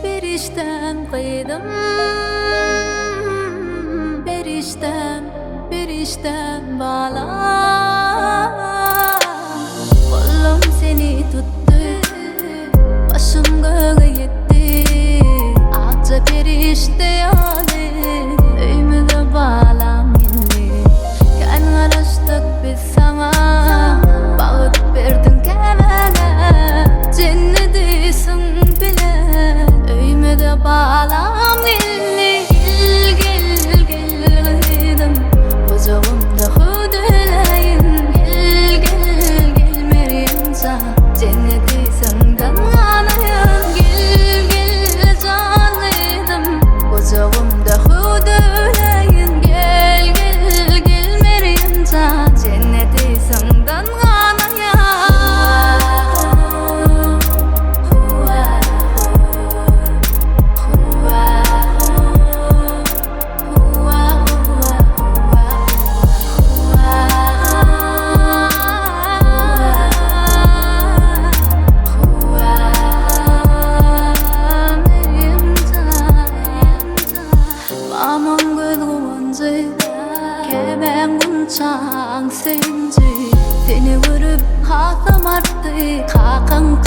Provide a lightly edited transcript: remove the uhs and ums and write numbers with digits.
Berişten kıydım, berişten bağla. Kolum seni tuttu, başım göğe yetti. Ağca berişte yani, öymüde bağlam inni. Kan araştık biz sana, bağıt verdin kemene. Cennetisin bilen, öymüde bağlam inni. Gel gıydım, kucağımda hudulayin. Gel Meryem can, cennetisin kananayan. Gel canlıydım, kucağımda hudulayin. Gel Meryem can, cennetisin kananayan. Seni vurup kakam arttı, kakam